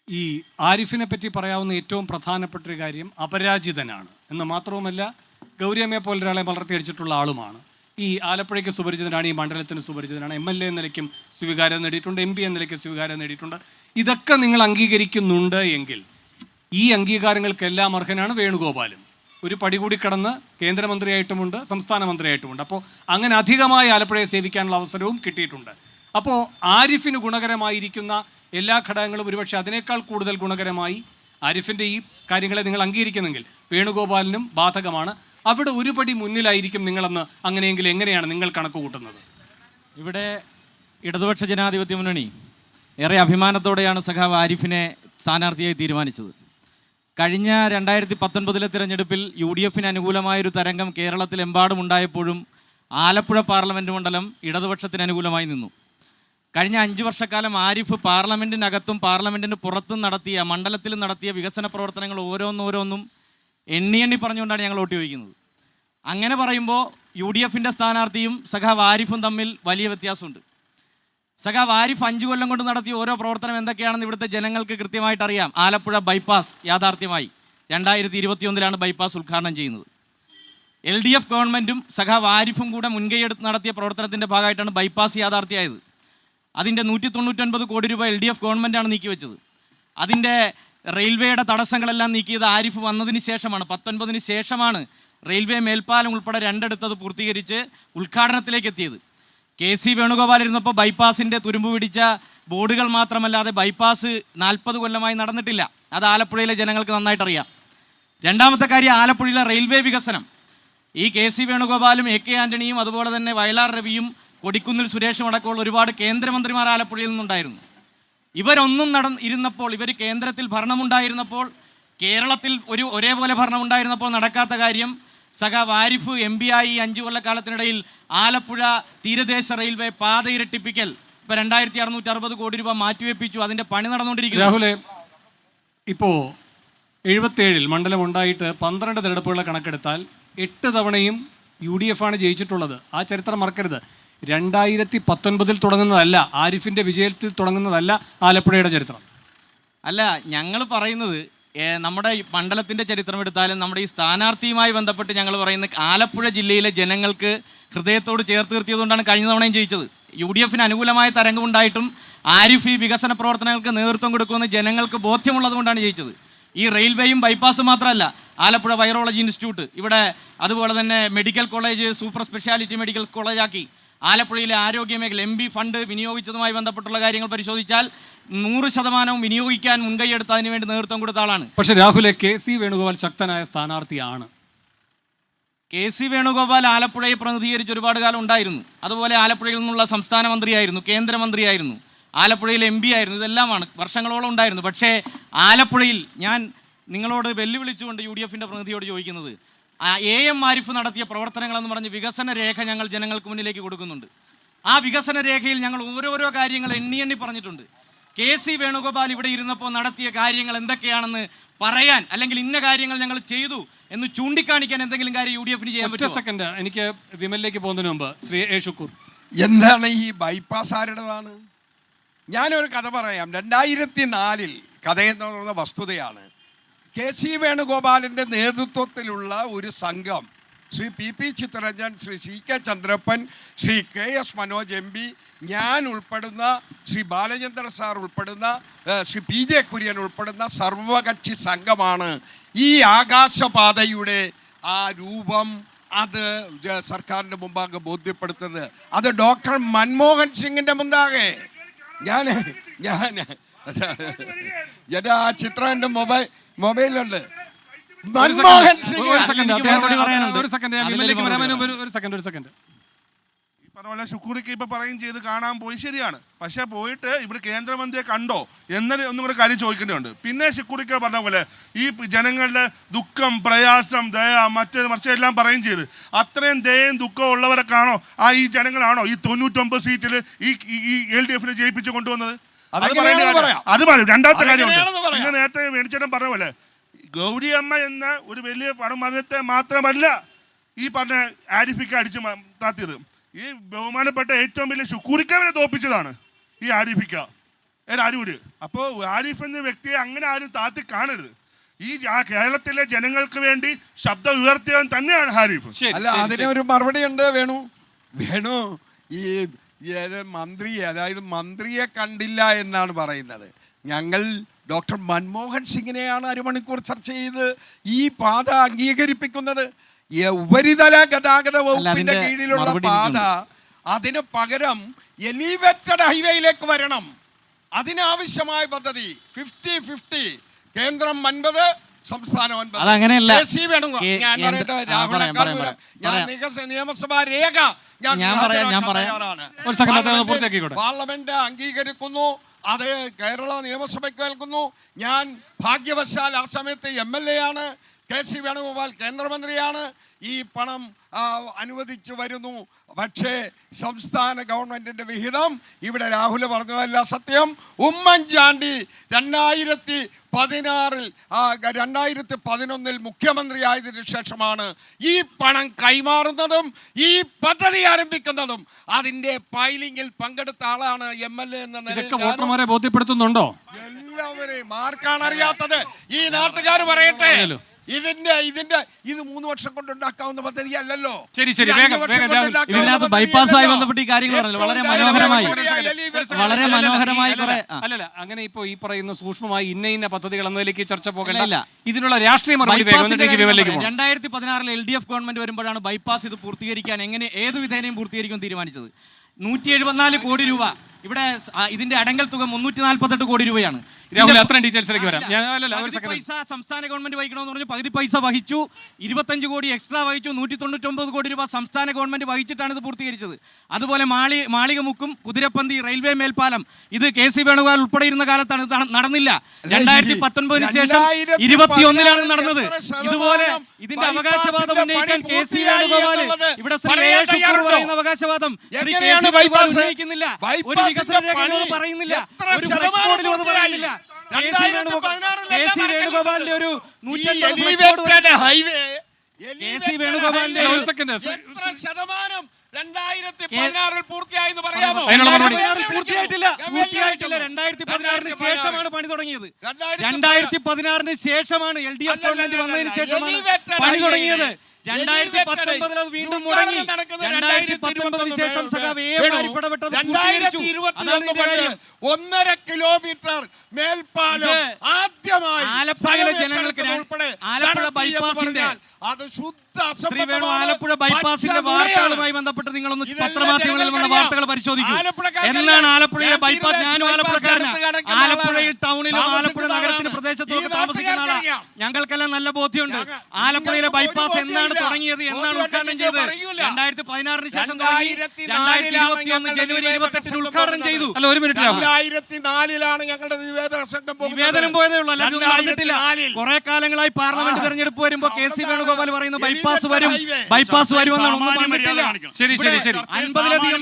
ഈ ആരിഫിനെ പറ്റി പറയാവുന്ന ഏറ്റവും പ്രധാനപ്പെട്ട ഒരു കാര്യം അപരാജിതനാണ് എന്ന് മാത്രവുമല്ല ഗൗരിയമ്മയെ പോലെ ഒരാളെ വളർത്തിയടിച്ചിട്ടുള്ള ആളുമാണ്. ഈ ആലപ്പുഴയ്ക്ക് സുപരിചിതനാണ്, ഈ മണ്ഡലത്തിന് സുപരിചിതനാണ്, MLA എന്ന നിലയ്ക്കും സ്വീകാര്യത നേടിയിട്ടുണ്ട്, MP എന്ന നിലയ്ക്ക് സ്വീകാര്യത നേടിയിട്ടുണ്ട്. ഇതൊക്കെ നിങ്ങൾ അംഗീകരിക്കുന്നുണ്ട് എങ്കിൽ ഈ അംഗീകാരങ്ങൾക്കെല്ലാം അർഹനാണ് വേണുഗോപാലും. ഒരു പടി കൂടി കടന്ന് കേന്ദ്രമന്ത്രിയായിട്ടുമുണ്ട്, സംസ്ഥാന മന്ത്രിയായിട്ടുമുണ്ട്. അപ്പോൾ അങ്ങനെ അധികമായി ആലപ്പുഴയെ സേവിക്കാനുള്ള അവസരവും കിട്ടിയിട്ടുണ്ട്. അപ്പോൾ ആരിഫിന് ഗുണകരമായിരിക്കുന്ന എല്ലാ ഘടകങ്ങളും ഒരുപക്ഷെ അതിനേക്കാൾ കൂടുതൽ ഗുണകരമായി ആരിഫിൻ്റെ ഈ കാര്യങ്ങളെ നിങ്ങൾ അംഗീകരിക്കുന്നെങ്കിൽ വേണുഗോപാലിനും ബാധകമാണ്. അവിടെ ഒരുപടി മുന്നിലായിരിക്കും നിങ്ങളെന്ന് അങ്ങനെയെങ്കിൽ എങ്ങനെയാണ് നിങ്ങൾ കണക്ക് കൂട്ടുന്നത്? ഇവിടെ ഇടതുപക്ഷ ജനാധിപത്യ മുന്നണി ഏറെ അഭിമാനത്തോടെയാണ് സഖാവ് ആരിഫിനെ സ്ഥാനാർത്ഥിയായി തീരുമാനിച്ചത്. കഴിഞ്ഞ 2019 തിരഞ്ഞെടുപ്പിൽ UDF അനുകൂലമായൊരു തരംഗം കേരളത്തിലെമ്പാടും ഉണ്ടായപ്പോഴും ആലപ്പുഴ പാർലമെൻറ്റ് മണ്ഡലം ഇടതുപക്ഷത്തിന് അനുകൂലമായി നിന്നു. കഴിഞ്ഞ 5 വർഷക്കാലം ആരിഫ് പാർലമെൻറ്റിനകത്തും പാർലമെൻറ്റിന് പുറത്തും നടത്തിയ മണ്ഡലത്തിലും നടത്തിയ വികസന പ്രവർത്തനങ്ങൾ ഓരോന്നോരോന്നും എണ്ണി പറഞ്ഞുകൊണ്ടാണ് ഞങ്ങൾ വോട്ട് ചോദിക്കുന്നത്. അങ്ങനെ പറയുമ്പോൾ UDF സ്ഥാനാർത്ഥിയും സഖാവ് ആരിഫും തമ്മിൽ വലിയ വ്യത്യാസമുണ്ട്. സഖാവ് ആരിഫ് 5 കൊല്ലം കൊണ്ട് നടത്തിയ ഓരോ പ്രവർത്തനം എന്തൊക്കെയാണെന്ന് ഇവിടുത്തെ ജനങ്ങൾക്ക് കൃത്യമായിട്ട് അറിയാം. ആലപ്പുഴ ബൈപ്പാസ് യാഥാർത്ഥ്യമായി 2021 ബൈപ്പാസ് ഉദ്ഘാടനം ചെയ്യുന്നത്. LDF ഗവൺമെൻറ്റും സഖാവ് ആരിഫും കൂടെ മുൻകൈയെടുത്ത് നടത്തിയ പ്രവർത്തനത്തിൻ്റെ ഭാഗമായിട്ടാണ് ബൈപ്പാസ് യാഥാർത്ഥ്യമായത്. അതിൻ്റെ 199 കോടി രൂപ LDF ഗവൺമെൻറ്റാണ് നീക്കിവെച്ചത്. അതിൻ്റെ റെയിൽവേയുടെ തടസ്സങ്ങളെല്ലാം നീക്കിയത് ആരിഫ് വന്നതിന് ശേഷമാണ്. 19 ശേഷമാണ് റെയിൽവേ മേൽപ്പാലം ഉൾപ്പെടെ 2 പൂർത്തീകരിച്ച് ഉദ്ഘാടനത്തിലേക്ക് എത്തിയത്. KC വേണുഗോപാൽ ഇരുന്നപ്പോൾ ബൈപ്പാസിൻ്റെ തുരുമ്പ് പിടിച്ച ബോർഡുകൾ മാത്രമല്ലാതെ ബൈപ്പാസ് 40 കൊല്ലമായി നടന്നിട്ടില്ല. അത് ആലപ്പുഴയിലെ ജനങ്ങൾക്ക് നന്നായിട്ടറിയാം. രണ്ടാമത്തെ കാര്യം ആലപ്പുഴയിലെ റെയിൽവേ വികസനം. ഈ KC വേണുഗോപാലും AK ആൻ്റണിയും അതുപോലെ തന്നെ വയലാർ രവിയും കൊടിക്കുന്നിൽ സുരേഷും അടക്കമുള്ള ഒരുപാട് കേന്ദ്രമന്ത്രിമാർ ആലപ്പുഴയിൽ നിന്നുണ്ടായിരുന്നു. ഇവരൊന്നും ഇരുന്നപ്പോൾ, ഇവർ കേന്ദ്രത്തിൽ ഭരണമുണ്ടായിരുന്നപ്പോൾ, കേരളത്തിൽ ഒരേപോലെ ഭരണമുണ്ടായിരുന്നപ്പോൾ നടക്കാത്ത കാര്യം സഖാവ് ആരിഫ് MP ആയി 5 കൊല്ലക്കാലത്തിനിടയിൽ ആലപ്പുഴ തീരദേശ റെയിൽവേ പാത ഇരട്ടിപ്പിക്കൽ ഇപ്പോൾ 2660 കോടി രൂപ മാറ്റിവെപ്പിച്ചു. അതിൻ്റെ പണി നടന്നുകൊണ്ടിരിക്കുന്നു. രാഹുലെ, ഇപ്പോൾ 77 മണ്ഡലം ഉണ്ടായിട്ട് 12 തെരഞ്ഞെടുപ്പുകളെ കണക്കെടുത്താൽ 8 തവണയും UDF ആണ് ജയിച്ചിട്ടുള്ളത്. ആ ചരിത്രം മറക്കരുത്. 2019 തുടങ്ങുന്നതല്ല, ആരിഫിൻ്റെ വിജയത്തിൽ തുടങ്ങുന്നതല്ല ആലപ്പുഴയുടെ ചരിത്രം. അല്ല, ഞങ്ങൾ പറയുന്നത് നമ്മുടെ മണ്ഡലത്തിൻ്റെ ചരിത്രം എടുത്താലും നമ്മുടെ ഈ സ്ഥാനാർത്ഥിയുമായി ബന്ധപ്പെട്ട് ഞങ്ങൾ പറയുന്നത് ആലപ്പുഴ ജില്ലയിലെ ജനങ്ങൾക്ക് ഹൃദയത്തോട് ചേർത്ത് നിർത്തിയതുകൊണ്ടാണ് കഴിഞ്ഞ തവണയും ജയിച്ചത്. UDF അനുകൂലമായ തരംഗമുണ്ടായിട്ടും ആരിഫ് ഈ വികസന പ്രവർത്തനങ്ങൾക്ക് നേതൃത്വം കൊടുക്കുമെന്ന് ജനങ്ങൾക്ക് ബോധ്യമുള്ളതുകൊണ്ടാണ് ജയിച്ചത്. ഈ റെയിൽവേയും ബൈപ്പാസും മാത്രമല്ല, ആലപ്പുഴ വൈറോളജി ഇൻസ്റ്റിറ്റ്യൂട്ട് ഇവിടെ, അതുപോലെ തന്നെ medical college super speciality medical കോളേജാക്കി. ആലപ്പുഴയിലെ ആരോഗ്യ മേഖല MP ഫണ്ട് വിനിയോഗിച്ചതുമായി ബന്ധപ്പെട്ടുള്ള കാര്യങ്ങൾ പരിശോധിച്ചാൽ 100% വിനിയോഗിക്കാൻ മുൻകൈയെടുത്ത് അതിന് വേണ്ടി നേതൃത്വം കൊടുത്ത ആളാണ്. പക്ഷേ രാഹുലെ, KC വേണുഗോപാൽ ശക്തനായ സ്ഥാനാർത്ഥിയാണ്. KC വേണുഗോപാൽ ആലപ്പുഴയെ പ്രതിനിധീകരിച്ച് ഒരുപാട് കാലം ഉണ്ടായിരുന്നു. അതുപോലെ ആലപ്പുഴയിൽ നിന്നുള്ള സംസ്ഥാന മന്ത്രിയായിരുന്നു, കേന്ദ്രമന്ത്രിയായിരുന്നു, ആലപ്പുഴയിൽ MP ആയിരുന്നു. ഇതെല്ലാമാണ് വർഷങ്ങളോളം ഉണ്ടായിരുന്നു. പക്ഷേ ആലപ്പുഴയിൽ ഞാൻ നിങ്ങളോട് വെല്ലുവിളിച്ചുകൊണ്ട് UDF പ്രതിനിധിയോട് ചോദിക്കുന്നത്, AM ആരിഫ് നടത്തിയ പ്രവർത്തനങ്ങളെന്ന് പറഞ്ഞ് വികസന രേഖ ഞങ്ങൾ ജനങ്ങൾക്ക് മുന്നിലേക്ക് കൊടുക്കുന്നുണ്ട്. ആ വികസന രേഖയിൽ ഞങ്ങൾ ഓരോരോ കാര്യങ്ങൾ എണ്ണി പറഞ്ഞിട്ടുണ്ട്. KC വേണുഗോപാൽ ഇവിടെ ഇരുന്നപ്പോൾ നടത്തിയ കാര്യങ്ങൾ എന്തൊക്കെയാണെന്ന് പറയാൻ, അല്ലെങ്കിൽ ഇന്ന കാര്യങ്ങൾ ഞങ്ങൾ ചെയ്തു എന്ന് ചൂണ്ടിക്കാണിക്കാൻ എന്തെങ്കിലും കാര്യം UDF ചെയ്യാൻ പറ്റുമോ? സെക്കൻഡ്, എനിക്ക് വിമലിലേക്ക് പോകുന്നതിന് മുമ്പ് ശ്രീ A. ഷുക്കൂർ, എന്താണ് ഈ ബൈപ്പാസ് ആരുടേതാണ്? ഞാനൊരു കഥ പറയാം. 2004 കഥയെന്നുള്ള വസ്തുതയാണ്. KC വേണുഗോപാലിൻ്റെ നേതൃത്വത്തിലുള്ള ഒരു സംഘം, Shri PP Chittaranjan, Shri CK Chandrappan, Shri KS Manoj MP, ഞാൻ ഉൾപ്പെടുന്ന ശ്രീ ബാലചന്ദ്രൻ സാർ ഉൾപ്പെടുന്ന ശ്രീ PJ കുര്യൻ ഉൾപ്പെടുന്ന സർവകക്ഷി സംഘമാണ് ഈ ആകാശപാതയുടെ ആ രൂപം അത് സർക്കാരിൻ്റെ മുമ്പാകെ ബോധ്യപ്പെടുത്തുന്നത്. അത് ഡോക്ടർ മൻമോഹൻ സിംഗിൻ്റെ മുമ്പാകെ ഞാൻ ആ ചിത്രം എൻ്റെ മൊബൈലുണ്ട്. മൻമോഹൻ സിംഗ് പറഞ്ഞ ഷുക്കൂറിക്ക് ഇപ്പൊ പറയും ചെയ്ത് കാണാൻ പോയി, ശരിയാണ്. പക്ഷെ പോയിട്ട് ഇവിടെ കേന്ദ്രമന്ത്രിയെ കണ്ടോ എന്നൊരു ഒന്നും കൂടെ കാര്യം ചോദിക്കേണ്ടതുണ്ട്. പിന്നെ ഷുക്കൂറിക്ക് പറഞ്ഞ പോലെ ഈ ജനങ്ങളുടെ ദുഃഖം, പ്രയാസം, ദയ, മറിച്ച് എല്ലാം പറയും ചെയ്ത് അത്രയും ദയയും ദുഃഖവും ഉള്ളവരൊക്കെയാണോ ഈ ജനങ്ങളാണോ ഈ 99 സീറ്റിൽ ഈ LDF ജയിപ്പിച്ച് കൊണ്ടുവന്നത്? അത് പറയും. രണ്ടാമത്തെ കാര്യമുണ്ട്. ഇന്ന് നേരത്തെ വേണിച്ചേട്ടൻ പറഞ്ഞ പോലെ ഗൗരിയമ്മ എന്ന ഒരു വലിയ പണമരത്തെ മാത്രമല്ല ഈ പറഞ്ഞ ആരിഫിക്ക് അടിച്ചു താത്തിയത്. ഈ ബഹുമാനപ്പെട്ട ഏറ്റവും വലിയ ഷുക്കൂറിക്കവരെ തോപ്പിച്ചതാണ് ഈ ആരിഫിക്ക. അരൂര്. അപ്പോൾ ആരിഫ് എന്ന വ്യക്തിയെ അങ്ങനെ ആരും താത്തി കാണരുത്. ഈ കേരളത്തിലെ ജനങ്ങൾക്ക് വേണ്ടി ശബ്ദം ഉയർത്തിയവൻ തന്നെയാണ് ഹാരിഫ്. അല്ല, അതിന് ഒരു മറുപടി ഉണ്ട് വേണു. ഈ മന്ത്രിയെ കണ്ടില്ല എന്നാണ് പറയുന്നത്. ഞങ്ങൾ ഡോക്ടർ മൻമോഹൻ സിംഗിനെയാണ് അരമണിക്കൂർ ചർച്ച ചെയ്ത് ഈ പാത അംഗീകരിപ്പിക്കുന്നത്. ഉപരിതല ഗതാഗത വകുപ്പിന്റെ കീഴിലുള്ള പാത, അതിന് പകരം എലിവേറ്റഡ് ഹൈവേയിലേക്ക് വരണം. അതിനാവശ്യമായ പദ്ധതി 50-50, കേന്ദ്രം 50, സംസ്ഥാനം 50. അതങ്ങനെയല്ല. നിയമസഭാ രേഖ പാർലമെന്റ് അംഗീകരിക്കുന്നു, അത് കേരള നിയമസഭയ്ക്ക് നൽകുന്നു. ഞാൻ ഭാഗ്യവശാൽ ആ സമയത്ത് MLA ആണ്. KC വേണുഗോപാൽ കേന്ദ്രമന്ത്രിയാണ്. ഈ പണം അനുവദിച്ചു വരുന്നു. പക്ഷേ സംസ്ഥാന ഗവൺമെന്റിന്റെ വിഹിതം, ഇവിടെ രാഹുൽ പറഞ്ഞതല്ല സത്യം. ഉമ്മൻചാണ്ടി 2011 മുഖ്യമന്ത്രിയായതിനു ശേഷമാണ് ഈ പണം കൈമാറുന്നതും ഈ പദ്ധതി ആരംഭിക്കുന്നതും. അതിന്റെ ഫയലിംഗിൽ പങ്കെടുത്ത ആളാണ് MLA എന്ന നിലയിൽ. വോട്ടർമാരെ ബോധ്യപ്പെടുത്തുന്നുണ്ടോ? എല്ലാവരെയും. ആർക്കാണ് അറിയാത്തത്? ഈ നാട്ടുകാർ പറയട്ടെ. ഇത് 3 വർഷം കൊണ്ട് ഉണ്ടാക്കാവുന്ന പദ്ധതി അല്ലല്ലോ. ഇതിനകത്ത് ബൈപ്പാസുമായി ബന്ധപ്പെട്ട് ഈ കാര്യങ്ങൾ പറഞ്ഞല്ലോ വളരെ മനോഹരമായി അല്ലല്ല, അങ്ങനെ ഇപ്പോ ഈ പറയുന്ന സൂക്ഷ്മമായി ഇന്ന പദ്ധതികൾ എന്നതിലേക്ക് ചർച്ച പോകണ്ട. ഇതിനുള്ള രാഷ്ട്രീയ മറുപടി 2016 LDF ഗവൺമെന്റ് വരുമ്പോഴാണ് ബൈപ്പാസ് ഇത് പൂർത്തീകരിക്കാൻ ഏത് വിധേനയും പൂർത്തീകരിക്കാൻ തീരുമാനിച്ചത്. 174 കോടി രൂപ. ഇവിടെ ഇതിന്റെ അടങ്കൽ തുക 348 കോടി രൂപയാണ്. അത്രയും ഡീറ്റെയിൽസിലേക്ക് വരാം. പൈസ സംസ്ഥാന ഗവൺമെന്റ് വഹിക്കണമെന്ന് പറഞ്ഞു, പകുതി പൈസ വഹിച്ചു. 25 കോടി എക്സ്ട്രാ വഹിച്ചു. 199 കോടി രൂപ സംസ്ഥാന ഗവൺമെന്റ് വഹിച്ചിട്ടാണ് ഇത് പൂർത്തീകരിച്ചത്. അതുപോലെ മാളികമുക്കും കുതിരപ്പന്തി റെയിൽവേ മേൽപ്പാലം, ഇത് KC വേണുഗോപാൽ ഉൾപ്പെടെ ഇരുന്ന കാലത്താണ് ഇത് നടന്നില്ല. 2019 ശേഷം 21 നടന്നത്. ഇതുപോലെ ഇതിന്റെ അവകാശവാദം ഉന്നയിക്കാൻ KC വേണുഗോപാൽ ഇവിടെ പറയുന്ന അവകാശവാദം ഉന്നയിക്കുന്നില്ല. ഒരു വികസന രേഖയോട് പറയുന്നില്ല, ഒരു ഫ്ലെക്സ് ബോർഡിലും അത് പറയുന്നില്ല. KC വേണുഗോപാലിന്റെ ഒരു 150 ഹൈവേ, KC വേണുഗോപാലിന്റെ 2016 പൂർത്തിയായെന്ന് പറയാമോ? പൂർത്തിയായിട്ടില്ല. 2016 ശേഷമാണ് പണി തുടങ്ങിയത്. 2016 ശേഷമാണ് LDF ഗവൺമെന്റ് വന്നതിന് ശേഷമാണ് പണി തുടങ്ങിയത്. 2019 അത് വീണ്ടും മുടങ്ങി. 2019 ശേഷം ഇടപെട്ടത് 1.5 കിലോമീറ്റർ മേൽപ്പാലം ആദ്യമായി ആലപ്പുഴയിലെ ജനങ്ങൾക്ക് ആലപ്പുഴ ബൈപ്പാസിന്റെ ആലപ്പുഴ ബൈപ്പാസിന്റെ വാർത്തകളുമായി ബന്ധപ്പെട്ട് നിങ്ങളൊന്ന് പത്രമാധ്യമങ്ങളിൽ വന്ന വാർത്തകൾ പരിശോധിക്കും. എന്നാണ് ആലപ്പുഴയിലെ ബൈപ്പാസ്? ഞാനും ആലപ്പുഴക്കാരനാണ്. ആലപ്പുഴയിൽ ടൗണിലും ആലപ്പുഴ നഗരത്തിന് പ്രദേശത്തൊക്കെ താമസിക്കുന്ന ആളാണ്. ഞങ്ങൾക്കെല്ലാം നല്ല ബോധ്യമുണ്ട് ആലപ്പുഴയിലെ ബൈപ്പാസ് എന്നാണ് തുടങ്ങിയത്, എന്നാണ് ഉദ്ഘാടനം ചെയ്തത്. 2016 ശേഷം തുടങ്ങി. 2021 ജനുവരി 28 ഉദ്ഘാടനം ചെയ്തു. 2004 ഞങ്ങളുടെ നിവേദനം പോയതേ ഉള്ളൂ, അല്ലാതെ നടന്നിട്ടില്ല. കുറെ കാലങ്ങളായി പാർലമെന്റ് തെരഞ്ഞെടുപ്പ് വരുമ്പോ KC വേണുഗോപാൽ പറയുന്ന ബൈപ്പാസ് വരും, ബൈപ്പാസ് വരുമെന്നാണ്. ഒന്നും വന്നിട്ടില്ല. 50-ലധികം